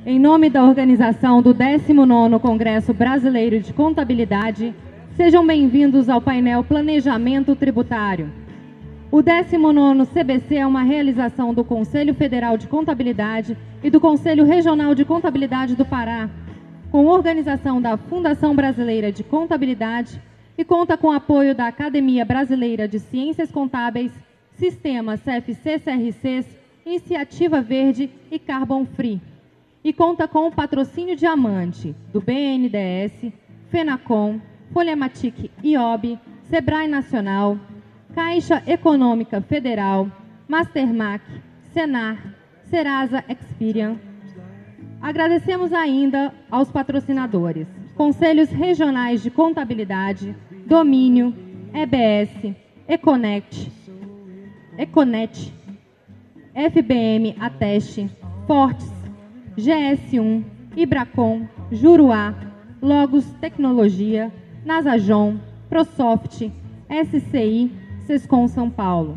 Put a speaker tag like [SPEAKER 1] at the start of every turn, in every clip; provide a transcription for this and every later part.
[SPEAKER 1] Em nome da organização do 19º Congresso Brasileiro de Contabilidade, sejam bem-vindos ao painel Planejamento Tributário. O 19º CBC é uma realização do Conselho Federal de Contabilidade e do Conselho Regional de Contabilidade do Pará, com organização da Fundação Brasileira de Contabilidade e conta com apoio da Academia Brasileira de Ciências Contábeis, Sistemas CFC-CRCs, Iniciativa Verde e Carbon Free. E conta com o patrocínio diamante do BNDES, FENACOM, Folhematic IOB, Sebrae Nacional, Caixa Econômica Federal, Mastermac, Senar, Serasa Experian. Agradecemos ainda aos patrocinadores: Conselhos Regionais de Contabilidade, Domínio, EBS, Econet, FBM Ateste, Fortes, GS1, Ibracom, Juruá, Logos Tecnologia, Nasajon, Prosoft, SCI, Sescom São Paulo.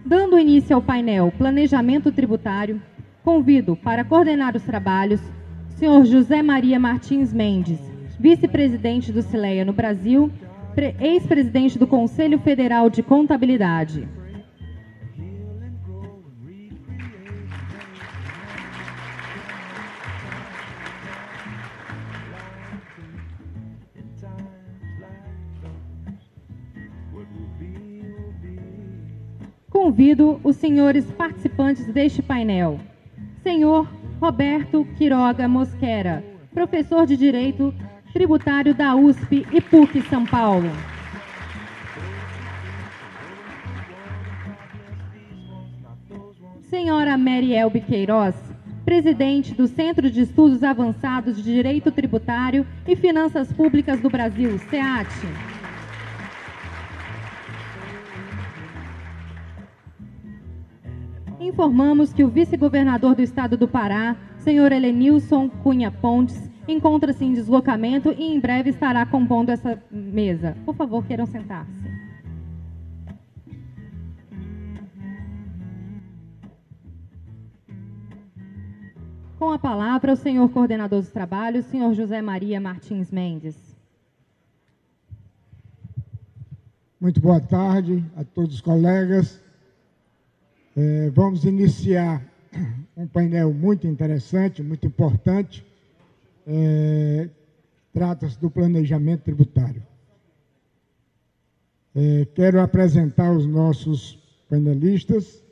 [SPEAKER 1] Dando início ao painel Planejamento Tributário, convido para coordenar os trabalhos o senhor José Maria Martins Mendes, vice-presidente do Cileia no Brasil, ex-presidente do Conselho Federal de Contabilidade. Convido os senhores participantes deste painel. Senhor Roberto Quiroga Mosquera, professor de Direito Tributário da USP e PUC São Paulo. Senhora Mary Elbe Queiroz, presidente do Centro de Estudos Avançados de Direito Tributário e Finanças Públicas do Brasil, SEAT. Informamos que o vice-governador do estado do Pará, senhor Helenilson Cunha Pontes, encontra-se em deslocamento e em breve estará compondo essa mesa. Por favor, queiram sentar-se. Com a palavra, o senhor coordenador dos trabalhos, senhor José Maria Martins Mendes.
[SPEAKER 2] Muito boa tarde a todos os colegas. Vamos iniciar um painel muito interessante, muito importante. Trata-se do planejamento tributário. Quero apresentar os nossos panelistas,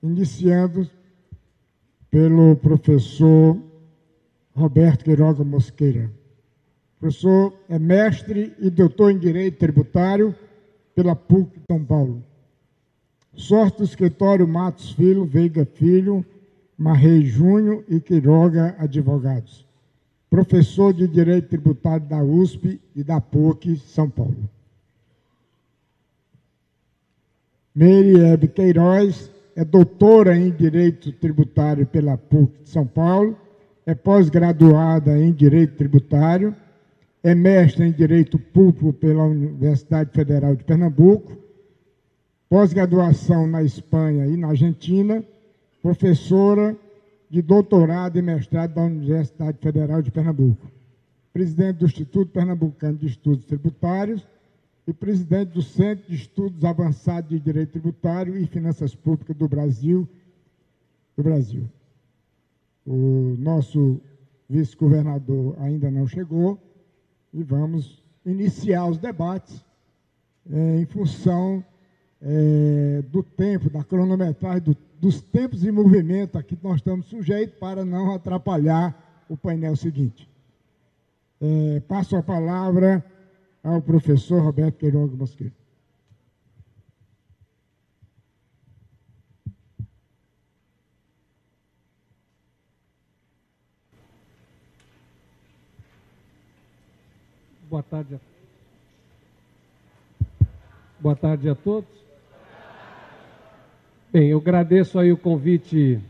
[SPEAKER 2] iniciando pelo professor Roberto Quiroga Mosqueira. O professor é mestre e doutor em Direito Tributário pela PUC São Paulo. Sócio do escritório Matos Filho, Veiga Filho, Marrei Júnior e Quiroga Advogados. Professor de Direito Tributário da USP e da PUC São Paulo. Mary Elbe Queiroz é doutora em Direito Tributário pela PUC de São Paulo, é pós-graduada em Direito Tributário, é mestre em Direito Público pela Universidade Federal de Pernambuco, pós-graduação na Espanha e na Argentina, professora de doutorado e mestrado da Universidade Federal de Pernambuco, presidente do Instituto Pernambucano de Estudos Tributários e presidente do Centro de Estudos Avançados de Direito Tributário e Finanças Públicas do Brasil. O nosso vice-governador ainda não chegou e vamos iniciar os debates em função do tempo, da cronometragem, dos tempos em movimento a que nós estamos sujeitos, para não atrapalhar o painel seguinte. Passo a palavra ao professor Roberto Quiroga Mosqueira.
[SPEAKER 3] Boa tarde a todos. Bem, eu agradeço aí o convite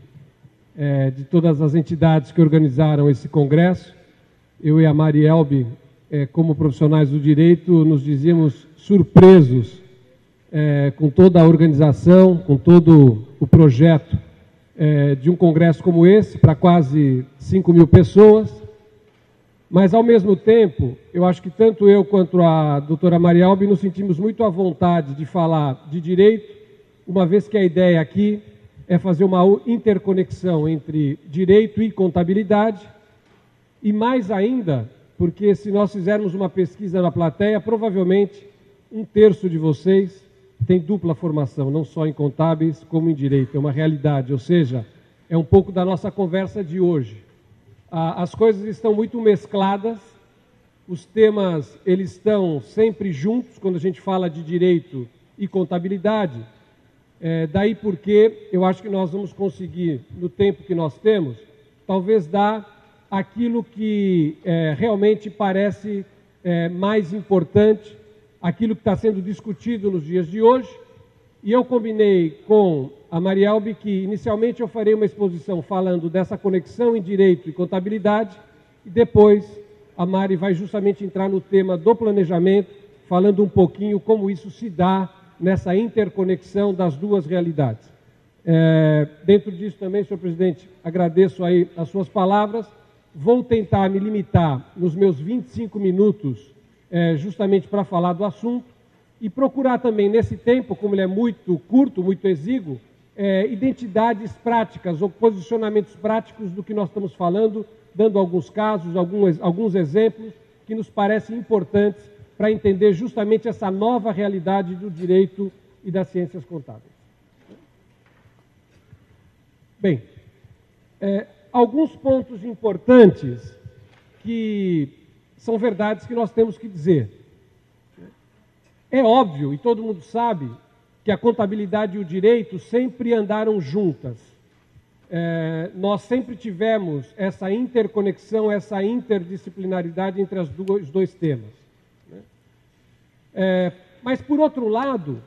[SPEAKER 3] de todas as entidades que organizaram esse congresso. Eu e a Mary Elbe, como profissionais do direito, nos dizíamos surpresos com toda a organização, com todo o projeto de um congresso como esse, para quase 5.000 pessoas, mas, ao mesmo tempo, eu acho que tanto eu quanto a doutora Marielbe nos sentimos muito à vontade de falar de direito, uma vez que a ideia aqui é fazer uma interconexão entre direito e contabilidade, e mais ainda, porque se nós fizermos uma pesquisa na plateia, provavelmente 1/3 de vocês tem dupla formação, não só em contábeis como em direito, é uma realidade, ou seja, é um pouco da nossa conversa de hoje. As coisas estão muito mescladas, os temas eles estão sempre juntos quando a gente fala de direito e contabilidade, daí porque eu acho que nós vamos conseguir, no tempo que nós temos, talvez dar aquilo que realmente parece mais importante, aquilo que está sendo discutido nos dias de hoje, e eu combinei com a Marielbe que inicialmente eu farei uma exposição falando dessa conexão em direito e contabilidade, e depois a Mari vai justamente entrar no tema do planejamento, falando um pouquinho como isso se dá nessa interconexão das duas realidades. Dentro disso também, senhor presidente, agradeço aí as suas palavras, vou tentar me limitar nos meus 25 minutos justamente para falar do assunto, e procurar também, nesse tempo, como ele é muito curto, muito exíguo, identidades práticas ou posicionamentos práticos do que nós estamos falando, dando alguns casos, alguns exemplos que nos parecem importantes para entender justamente essa nova realidade do direito e das ciências contábeis. Bem, alguns pontos importantes que são verdades que nós temos que dizer. É óbvio, e todo mundo sabe, que a contabilidade e o direito sempre andaram juntas. Nós sempre tivemos essa interconexão, essa interdisciplinaridade entre os dois temas. Mas, por outro lado,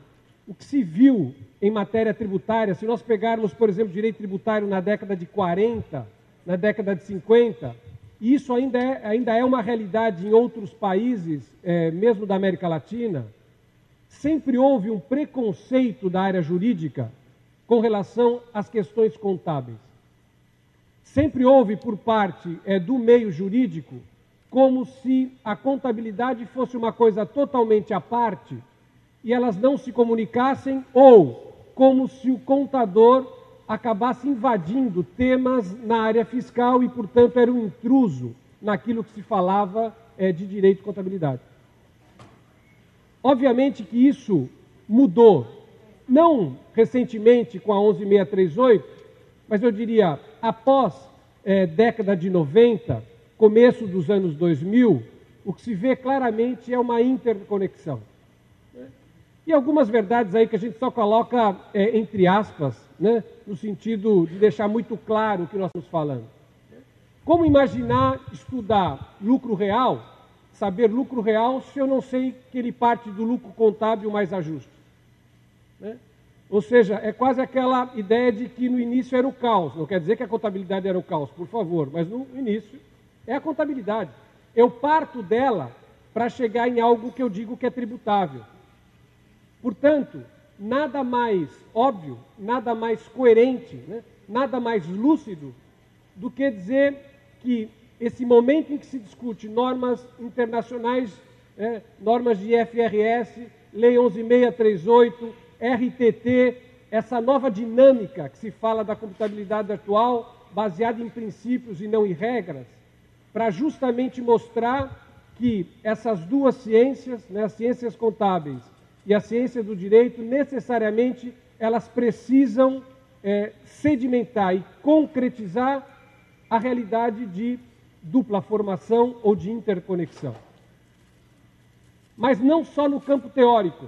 [SPEAKER 3] o que se viu em matéria tributária, se nós pegarmos, por exemplo, direito tributário na década de 40, na década de 50, isso ainda é uma realidade em outros países, mesmo da América Latina. Sempre houve um preconceito da área jurídica com relação às questões contábeis. Sempre houve por parte do meio jurídico como se a contabilidade fosse uma coisa totalmente à parte e elas não se comunicassem, ou como se o contador acabasse invadindo temas na área fiscal e, portanto, era um intruso naquilo que se falava de direito e contabilidade. Obviamente que isso mudou, não recentemente com a 11.638, mas eu diria após década de 90, começo dos anos 2000, o que se vê claramente é uma interconexão. E algumas verdades aí que a gente só coloca entre aspas, né, no sentido de deixar muito claro o que nós estamos falando. Como imaginar estudar lucro real, saber lucro real, se eu não sei que ele parte do lucro contábil mais ajuste? Ou seja, é quase aquela ideia de que no início era o caos. Não quer dizer que a contabilidade era o caos, por favor, mas no início é a contabilidade. Eu parto dela para chegar em algo que eu digo que é tributável. Portanto, nada mais óbvio, nada mais coerente, né, nada mais lúcido do que dizer que esse momento em que se discute normas internacionais, normas de IFRS, Lei 11.638, RTT, essa nova dinâmica que se fala da contabilidade atual, baseada em princípios e não em regras, para justamente mostrar que essas duas ciências, né, as ciências contábeis e a ciência do direito, necessariamente elas precisam sedimentar e concretizar a realidade de dupla formação ou de interconexão. Mas não só no campo teórico.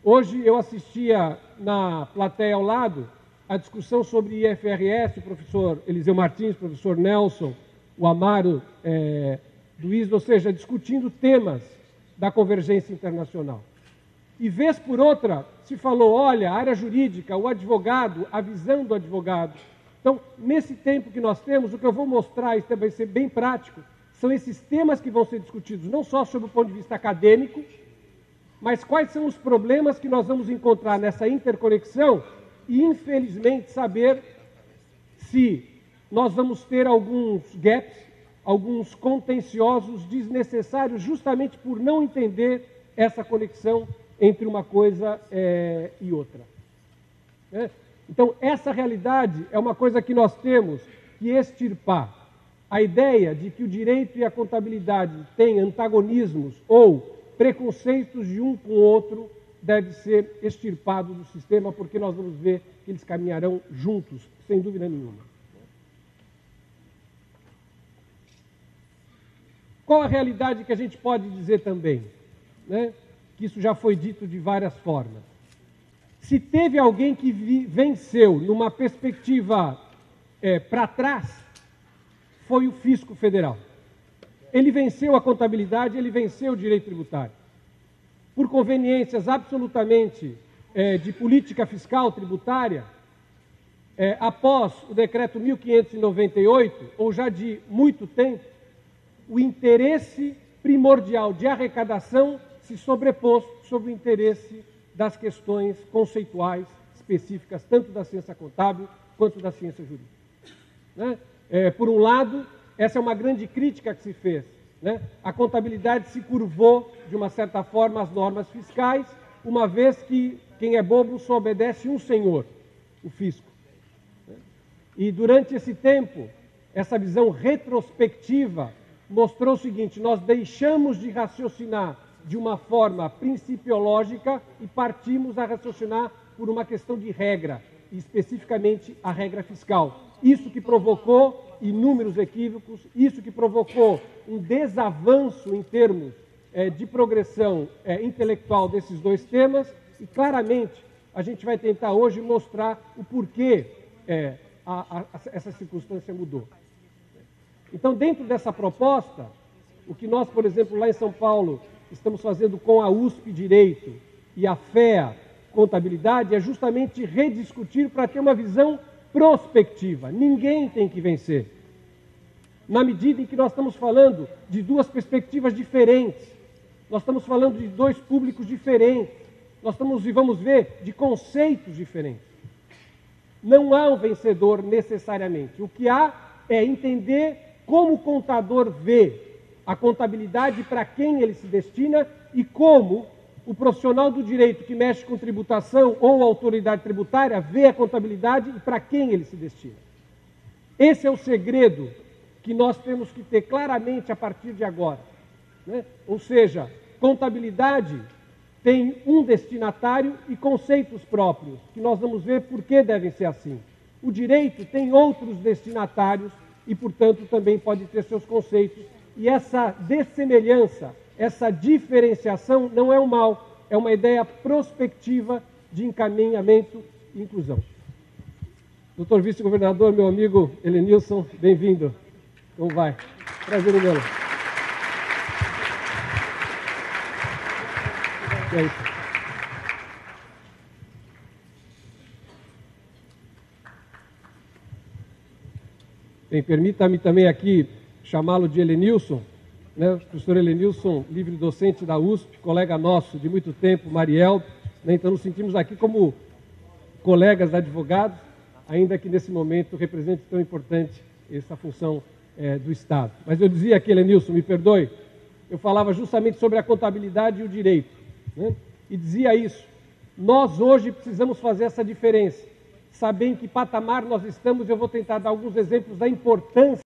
[SPEAKER 3] Hoje eu assistia na plateia ao lado a discussão sobre IFRS, o professor Eliseu Martins, o professor Nelson, o Amaro do ISDA, ou seja, discutindo temas da convergência internacional. E vez por outra se falou, olha, a área jurídica, o advogado, a visão do advogado. Então, nesse tempo que nós temos, o que eu vou mostrar, isso vai ser bem prático, são esses temas que vão ser discutidos, não só sob o ponto de vista acadêmico, mas quais são os problemas que nós vamos encontrar nessa interconexão e, infelizmente, saber se nós vamos ter alguns gaps, alguns contenciosos desnecessários, justamente por não entender essa conexão entre uma coisa e outra. Então, essa realidade é uma coisa que nós temos que extirpar. A ideia de que o direito e a contabilidade têm antagonismos ou preconceitos de um com o outro deve ser extirpado do sistema, porque nós vamos ver que eles caminharão juntos, sem dúvida nenhuma. Qual a realidade que a gente pode dizer também? Que isso já foi dito de várias formas. Se teve alguém que venceu numa perspectiva para trás, foi o Fisco Federal. Ele venceu a contabilidade, ele venceu o direito tributário. Por conveniências absolutamente de política fiscal tributária, após o decreto 1598, ou já de muito tempo, o interesse primordial de arrecadação se sobrepôs sobre o interesse das questões conceituais específicas, tanto da ciência contábil quanto da ciência jurídica. Por um lado, essa é uma grande crítica que se fez. A contabilidade se curvou, de uma certa forma, às normas fiscais, uma vez que quem é bobo só obedece um senhor, o fisco. E durante esse tempo, essa visão retrospectiva mostrou o seguinte: nós deixamos de raciocinar de uma forma principiológica e partimos a raciocinar por uma questão de regra, e especificamente a regra fiscal. Isso que provocou inúmeros equívocos, isso que provocou um desavanço em termos de progressão intelectual desses dois temas, e claramente a gente vai tentar hoje mostrar o porquê essa circunstância mudou. Então, dentro dessa proposta, o que nós, por exemplo, lá em São Paulo, estamos fazendo com a USP Direito e a FEA Contabilidade é justamente rediscutir para ter uma visão prospectiva. Ninguém tem que vencer. Na medida em que nós estamos falando de duas perspectivas diferentes, nós estamos falando de dois públicos diferentes, nós estamos, e vamos ver, de conceitos diferentes. Não há um vencedor necessariamente. O que há é entender como o contador vê a contabilidade, para quem ele se destina, e como o profissional do direito que mexe com tributação ou autoridade tributária vê a contabilidade e para quem ele se destina. Esse é o segredo que nós temos que ter claramente a partir de agora. Ou seja, contabilidade tem um destinatário e conceitos próprios, que nós vamos ver por que devem ser assim. O direito tem outros destinatários e, portanto, também pode ter seus conceitos. E essa dessemelhança, essa diferenciação não é um mal, é uma ideia prospectiva de encaminhamento e inclusão. Doutor Vice-Governador, meu amigo Helenilson, bem-vindo. Como vai? Prazer em vê-lo. É isso. Bem, permita-me também aqui chamá-lo de Helenilson, o professor Helenilson, livre docente da USP, colega nosso de muito tempo, Mariel, então nos sentimos aqui como colegas advogados, ainda que nesse momento represente tão importante essa função do Estado. Mas eu dizia aqui, Helenilson, me perdoe, eu falava justamente sobre a contabilidade e o direito, e dizia isso: nós hoje precisamos fazer essa diferença, saber em que patamar nós estamos. Eu vou tentar dar alguns exemplos da importância